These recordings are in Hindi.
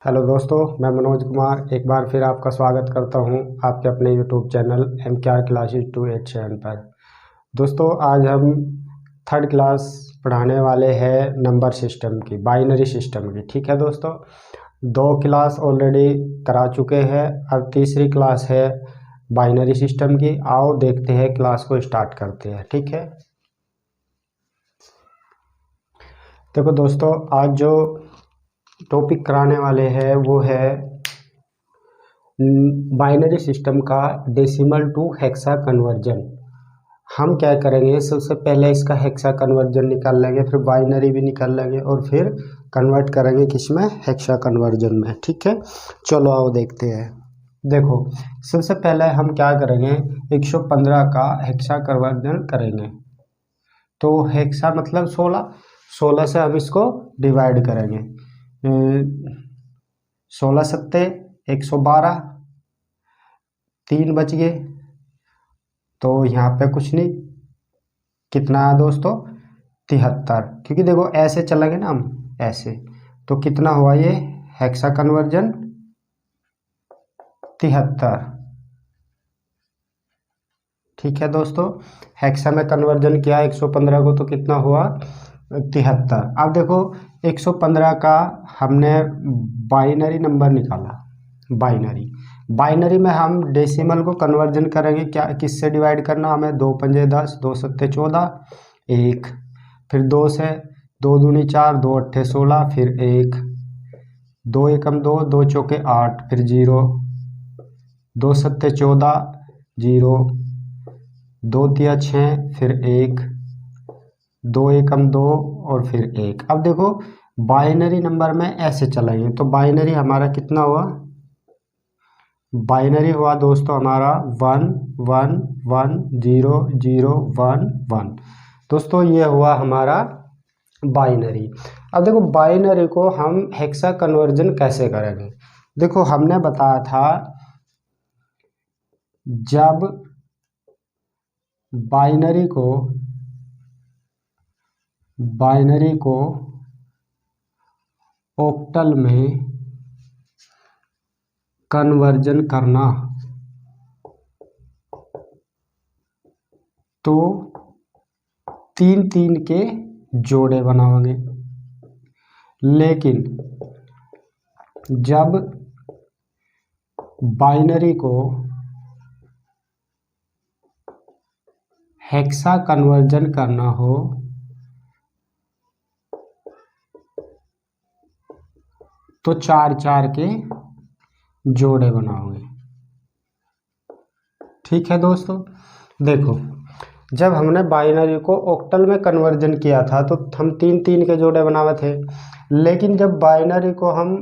हेलो दोस्तों, मैं मनोज कुमार एक बार फिर आपका स्वागत करता हूं आपके अपने यूट्यूब चैनल MKR क्लासेस 287 पर। दोस्तों, आज हम थर्ड क्लास पढ़ाने वाले हैं नंबर सिस्टम की, बाइनरी सिस्टम की। ठीक है दोस्तों, 2 क्लास ऑलरेडी करा चुके हैं, अब तीसरी क्लास है बाइनरी सिस्टम की। आओ देखते हैं, क्लास को स्टार्ट करते हैं। ठीक है, देखो दोस्तों, आज जो टॉपिक कराने वाले हैं वो है बाइनरी सिस्टम का डेसिमल टू हेक्सा कन्वर्जन। हम क्या करेंगे, सबसे पहले इसका हेक्सा कन्वर्जन निकाल लेंगे, फिर बाइनरी भी निकाल लेंगे और फिर कन्वर्ट करेंगे किसमें, हेक्सा कन्वर्जन में। ठीक है, चलो आओ देखते हैं। देखो, सबसे पहले हम क्या करेंगे, 115 का हेक्सा कन्वर्जन करेंगे। तो हेक्सा मतलब 16 से हम इसको डिवाइड करेंगे। 16 सत्ते 112, 3 बच गए, तो यहाँ पे कुछ नहीं, कितना है दोस्तों, 73। क्योंकि देखो ऐसे चलेंगे ना हम, ऐसे, तो कितना हुआ ये हेक्सा कन्वर्जन, 73। ठीक है दोस्तों, हेक्सा में कन्वर्जन किया 115 को, तो कितना हुआ 73। अब देखो 115 का हमने बाइनरी नंबर निकाला। बाइनरी में हम डेसिमल को कन्वर्जन करेंगे, क्या किससे डिवाइड करना हमें, 2 पंजे 10, 2 सत्ते 14, 1, फिर 2 से, 2 दूनी 4, 2 अट्ठे 16, फिर 1, 2 एकम 2, 2 चौके 8, फिर 0, 2 सत्ते 14, 0, 2 तिया 6, फिर 1, 2 एकम 2 और फिर 1। अब देखो बाइनरी नंबर में ऐसे चलेंगे, तो बाइनरी हमारा कितना हुआ, बाइनरी हुआ दोस्तों हमारा 1 1 1 0 0 1 1। दोस्तों ये हुआ हमारा बाइनरी। अब देखो बाइनरी को हम हेक्सा कन्वर्जन कैसे करेंगे। देखो हमने बताया था, जब बाइनरी को ऑक्टल में कन्वर्जन करना, तो 3 के जोड़े बनाओगे। लेकिन जब बाइनरी को हेक्सा कन्वर्जन करना हो, तो 4 के जोड़े बनाओगे। ठीक है दोस्तों, देखो जब हमने बाइनरी को ऑक्टल में कन्वर्जन किया था तो हम 3 के जोड़े बनाए थे। लेकिन जब बाइनरी को हम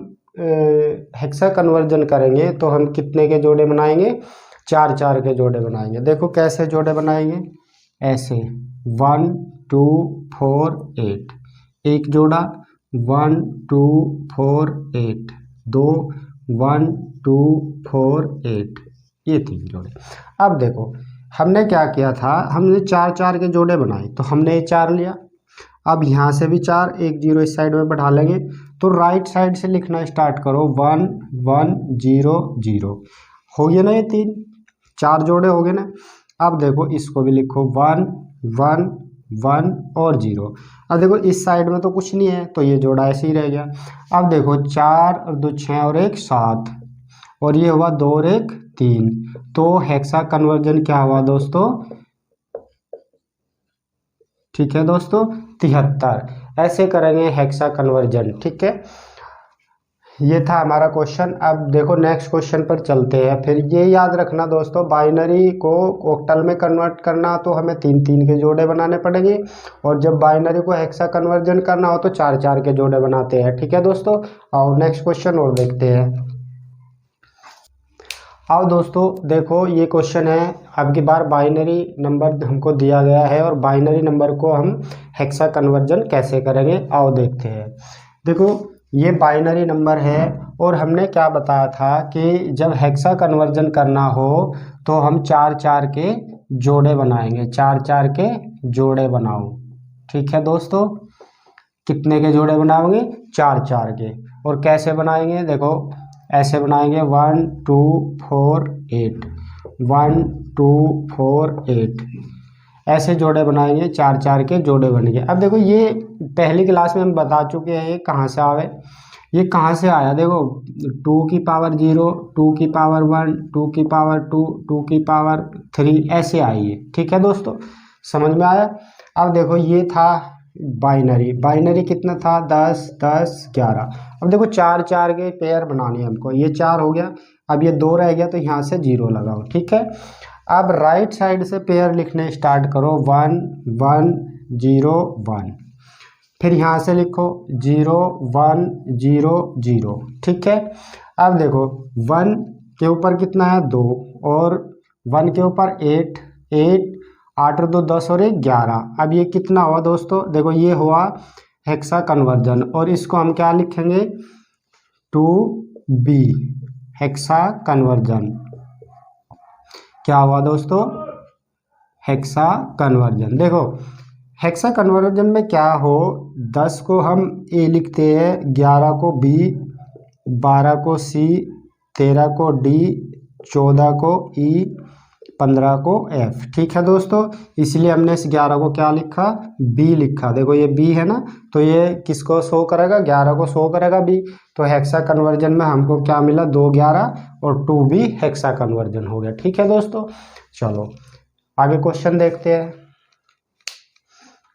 हेक्सा कन्वर्जन करेंगे तो हम कितने के जोड़े बनाएंगे, 4 के जोड़े बनाएंगे। देखो कैसे जोड़े बनाएंगे, ऐसे 1 2 4 8, एक जोड़ा 1 2 4 8, 2 1 2 4 8, ये 3 जोड़े। अब देखो हमने क्या किया था, हमने 4 के जोड़े बनाए, तो हमने ये 4 लिया। अब यहाँ से भी 4, एक 0 इस साइड में बढ़ा लेंगे, तो राइट साइड से लिखना स्टार्ट करो, 1 1 0 0। हो गया ना, ये 4 जोड़े हो गए ना। अब देखो इसको भी लिखो 1 1 1 और 0। अब देखो इस साइड में तो कुछ नहीं है, तो ये जोड़ा ऐसे ही रह गया। अब देखो 4 और 2 6 और 1 7, और ये हुआ 2 और 1 3। तो हेक्सा कन्वर्जन क्या हुआ दोस्तों, ठीक है दोस्तों, 73। ऐसे करेंगे हेक्सा कन्वर्जन। ठीक है, ये था हमारा क्वेश्चन। अब देखो नेक्स्ट क्वेश्चन पर चलते हैं। फिर ये याद रखना दोस्तों, बाइनरी को ऑक्टल में कन्वर्ट करना तो हमें 3 के जोड़े बनाने पड़ेंगे, और जब बाइनरी को हेक्सा कन्वर्जन करना हो तो 4 के जोड़े बनाते हैं। ठीक है दोस्तों, और नेक्स्ट क्वेश्चन और देखते हैं। आओ दोस्तों देखो, ये क्वेश्चन है, अब की बार बाइनरी नंबर हमको दिया गया है और बाइनरी नंबर को हम हेक्सा कन्वर्जन कैसे करेंगे, आओ देखते हैं। देखो ये बाइनरी नंबर है, और हमने क्या बताया था कि जब हेक्सा कन्वर्जन करना हो तो हम 4 के जोड़े बनाएंगे, 4 के जोड़े बनाओ। ठीक है दोस्तों, कितने के जोड़े बनाओगे, 4 के। और कैसे बनाएंगे, देखो ऐसे बनाएंगे 1 2 4 8, 1 2 4 8, ऐसे जोड़े बनाएंगे, 4 4 के जोड़े बन गए। अब देखो ये पहली क्लास में हम बता चुके हैं ये कहाँ से आवे, ये कहाँ से आया, देखो 2 की पावर 0, 2 की पावर 1, 2 की पावर 2, 2 की पावर 3, ऐसे आई है। ठीक है दोस्तों, समझ में आया। अब देखो ये था बाइनरी, बाइनरी कितना था 10 10 11। अब देखो 4 4 के पेयर बनाने हैं हमको, ये 4 हो गया, अब ये 2 रह गया तो यहाँ से 0 लगाओ। ठीक है, अब राइट साइड से पेयर लिखने स्टार्ट करो, 1 1 0 1, फिर यहाँ से लिखो 0 1 0 0। ठीक है, अब देखो 1 के ऊपर कितना है 2, और 1 के ऊपर 8 8, 8 और 2 10 और 1 11। अब ये कितना हुआ दोस्तों, देखो ये हुआ हेक्सा कन्वर्जन, और इसको हम क्या लिखेंगे 2b हेक्सा कन्वर्जन। क्या हुआ दोस्तों, हेक्सा कन्वर्जन। देखो हेक्सा कन्वर्जन में क्या हो, 10 को हम ए लिखते हैं, 11 को बी, 12 को सी, 13 को डी, 14 को ई, 15 को एफ। ठीक है दोस्तों, इसलिए हमने इस 11 को क्या लिखा, बी लिखा। देखो ये बी है ना, तो ये किसको शो करेगा, 11 को शो करेगा बी। तो हेक्सा कन्वर्जन में हमको क्या मिला 2 11 और 2 बी हेक्सा कन्वर्जन हो गया। ठीक है दोस्तों, चलो आगे क्वेश्चन देखते हैं।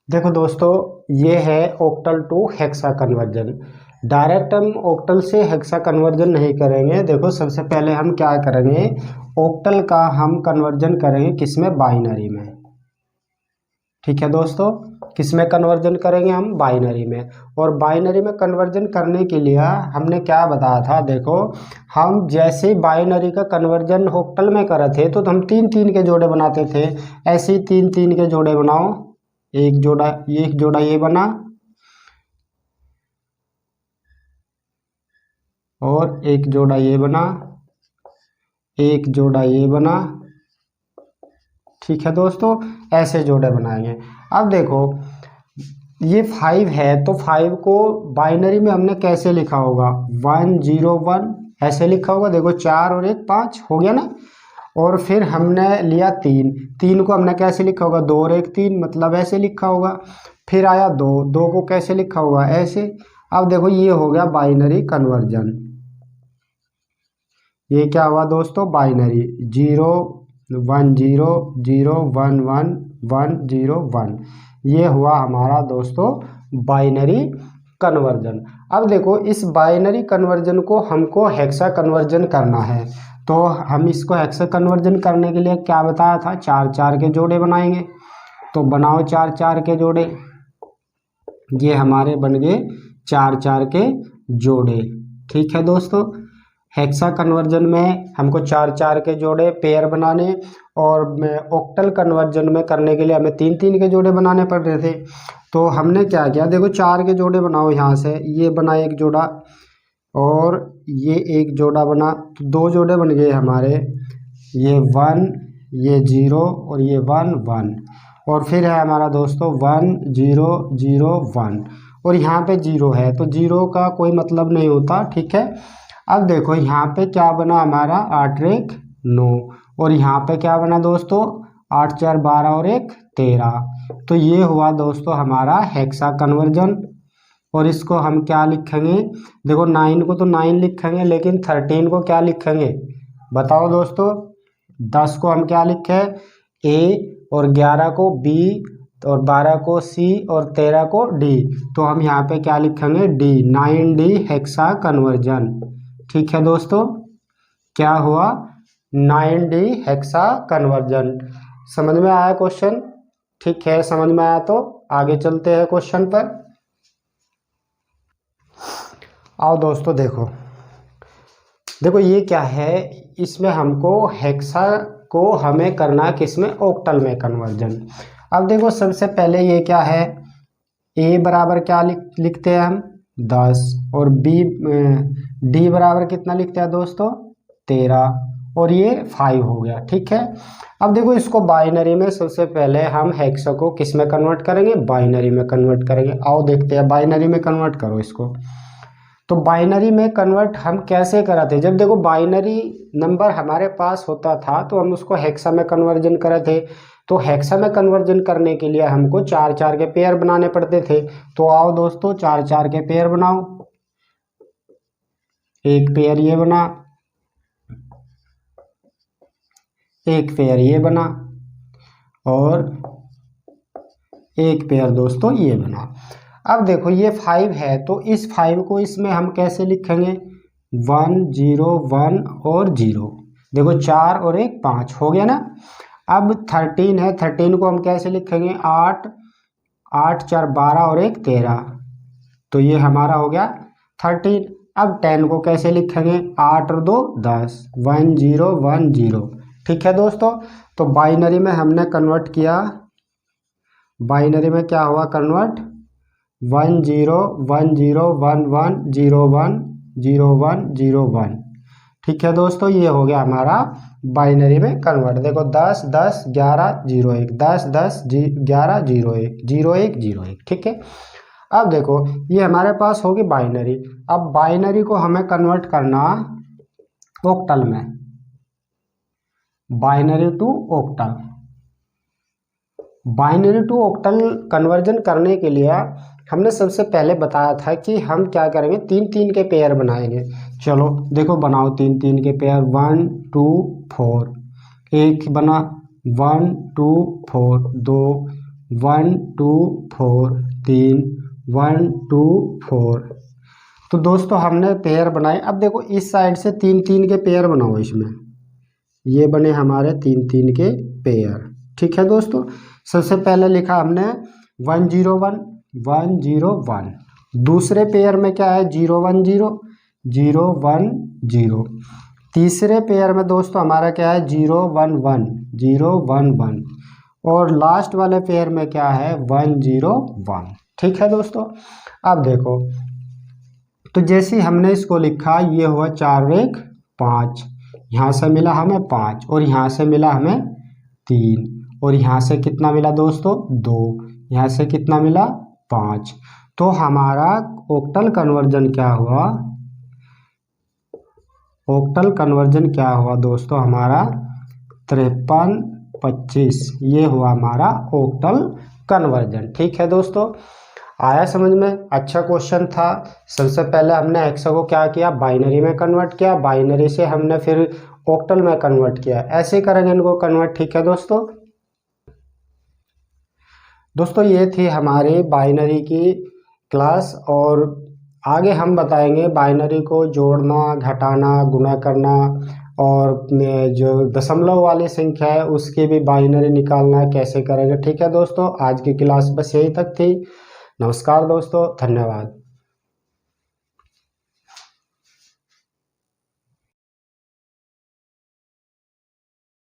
देखो दोस्तों ये है octal to hexa conversion. Direct हम ऑक्टल से हेक्सा कन्वर्जन नहीं करेंगे। देखो सबसे पहले हम क्या करेंगे, ऑक्टल का हम कन्वर्जन करेंगे किसमें, बाइनरी में। ठीक है दोस्तों, किसमें कन्वर्जन करेंगे हम, बाइनरी में। और बाइनरी में कन्वर्जन करने के लिए हमने क्या बताया था, देखो हम जैसे ही बाइनरी का कन्वर्जन ऑक्टल में करे थे तो हम 3 3 के जोड़े बनाते थे। ऐसे ही 3 3 के जोड़े बनाओ, एक जोड़ा ये बना, और एक जोड़ा ये बना, एक जोड़ा ये बना। ठीक है दोस्तों, ऐसे जोड़े बनाएंगे। अब देखो ये 5 है, तो 5 को बाइनरी में हमने कैसे लिखा होगा, 1 0 1 ऐसे लिखा होगा। देखो 4 और 1 5 हो गया ना। और फिर हमने लिया 3, 3 को हमने कैसे लिखा होगा, 2 और 1 3, मतलब ऐसे लिखा होगा। फिर आया 2, 2 को कैसे लिखा होगा, ऐसे। अब देखो ये हो गया बाइनरी कन्वर्जन। ये क्या हुआ दोस्तों, बाइनरी 0 1 0 0 1 1 1 0 1, ये हुआ हमारा दोस्तों बाइनरी कन्वर्जन। अब देखो इस बाइनरी कन्वर्जन को हमको हेक्सा कन्वर्जन करना है, तो हम इसको हेक्सा कन्वर्जन करने के लिए क्या बताया था, 4 4 के जोड़े बनाएंगे। तो बनाओ 4 4 के जोड़े, ये हमारे बन गए 4 4 के जोड़े। ठीक है दोस्तों, हेक्सा कन्वर्जन में हमको 4 4 के जोड़े पेयर बनाने, और ऑक्टल कन्वर्जन में करने के लिए हमें 3 3 के जोड़े बनाने पड़ रहे थे। तो हमने क्या किया, देखो 4 के जोड़े बनाओ, यहाँ से ये बना एक जोड़ा, और ये एक जोड़ा बना, तो 2 जोड़े बन गए हमारे, ये 1 ये 0 और ये 1 1। और फिर है हमारा दोस्तों 1 0 0 1, और यहाँ पे 0 है, तो 0 का कोई मतलब नहीं होता। ठीक है, अब देखो यहाँ पे क्या बना हमारा 8 1 9, और यहाँ पे क्या बना दोस्तों 8 4 12 और 1 13। तो ये हुआ दोस्तों हमारा हेक्सा कन्वर्जन। और इसको हम क्या लिखेंगे, देखो 9 को तो 9 लिखेंगे, लेकिन 13 को क्या लिखेंगे बताओ दोस्तों। 10 को हम क्या लिखे, ए, और 11 को बी, और 12 को सी, और 13 को डी। तो हम यहाँ पे क्या लिखेंगे, डी, 9D हेक्सा कन्वर्जन। ठीक है दोस्तों, क्या हुआ 9D हेक्सा कन्वर्जन। समझ में आया क्वेश्चन, ठीक है, समझ में आया तो आगे चलते हैं क्वेश्चन पर। आओ दोस्तों देखो, देखो ये क्या है, इसमें हमको हेक्सा को हमें करना है किसमें, ऑक्टल में कन्वर्जन। अब देखो सबसे पहले ये क्या है, ए बराबर क्या लिखते हैं हम 10, और बी डी बराबर कितना लिखते हैं दोस्तों 13, और ये 5 हो गया। ठीक है, अब देखो इसको बाइनरी में सबसे पहले हम हेक्सा को किस में कन्वर्ट करेंगे, बाइनरी में कन्वर्ट करेंगे। आओ देखते हैं, बाइनरी में कन्वर्ट करो इसको। तो बाइनरी में कन्वर्ट हम कैसे करते? जब देखो बाइनरी नंबर हमारे पास होता था तो हम उसको हेक्सा में कन्वर्जन करे थे। तो हेक्सा में कन्वर्जन करने के लिए हमको 4-4 के पेयर बनाने पड़ते थे। तो आओ दोस्तों 4-4 के पेयर बनाओ। एक पेयर ये बना, एक पेयर ये बना और एक पेयर दोस्तों ये बना। अब देखो ये 5 है तो इस 5 को इसमें हम कैसे लिखेंगे? 1 0 1 और 0। देखो 4 और 1 5 हो गया ना। अब 13 है, 13 को हम कैसे लिखेंगे? 8 8 4 12 और 1 13। तो ये हमारा हो गया 13। अब 10 को कैसे लिखेंगे? 8 और 2 10। 1 0 1 0। ठीक है दोस्तों, तो बाइनरी में हमने कन्वर्ट किया। बाइनरी में क्या हुआ कन्वर्ट? 1 0 1 0 1 1 0 1 0 1 0 1। ठीक है दोस्तों, ये हो गया हमारा बाइनरी में कन्वर्ट। देखो 10 10 11 0 1, 10 10 11 0 1 0 1 0 1। ठीक है, अब देखो ये हमारे पास होगी बाइनरी। अब बाइनरी को हमें कन्वर्ट करना ऑक्टल में, binary to octal. Binary to octal conversion करने के लिए हमने सबसे पहले बताया था कि हम क्या करेंगे? 3-3 के पेयर बनाएंगे। चलो देखो बनाओ 3-3 के पेयर। 1 2 4, एक बना 1 2 4, 2 1 2 4, 3 1 2 4। तो दोस्तों हमने पेयर बनाए। अब देखो इस साइड से 3-3 के पेयर बनाओ। इसमें ये बने हमारे 3-3 के पेयर। ठीक है दोस्तों, सबसे पहले लिखा हमने 1 0 1 1 0 1। दूसरे पेयर में क्या है? 0 1 0 0 1 0। तीसरे पेयर में दोस्तों हमारा क्या है? 0 1 1 0 1 1। और लास्ट वाले पेयर में क्या है? 1 0 1। ठीक है दोस्तों, अब देखो तो जैसे हमने इसको लिखा, ये हुआ 4 और 1 5। यहाँ से मिला हमें 5 और यहाँ से मिला हमें 3 और यहाँ से कितना मिला दोस्तों? 2। यहाँ से कितना मिला? 5। तो हमारा ऑक्टल कन्वर्जन क्या हुआ? ऑक्टल कन्वर्जन क्या हुआ दोस्तों? हमारा 53 25। ये हुआ हमारा ऑक्टल कन्वर्जन। ठीक है दोस्तों, आया समझ में? अच्छा क्वेश्चन था। सबसे पहले हमने हेक्सा को क्या किया? बाइनरी में कन्वर्ट किया। बाइनरी से हमने फिर ऑक्टल में कन्वर्ट किया। ऐसे करेंगे इनको कन्वर्ट। ठीक है दोस्तों ये थी हमारी बाइनरी की क्लास, और आगे हम बताएंगे बाइनरी को जोड़ना, घटाना, गुणा करना, और जो दशमलव वाली संख्या है उसकी भी बाइनरी निकालना कैसे करेंगे। ठीक है दोस्तों, आज की क्लास बस यही तक थी। नमस्कार दोस्तों, धन्यवाद।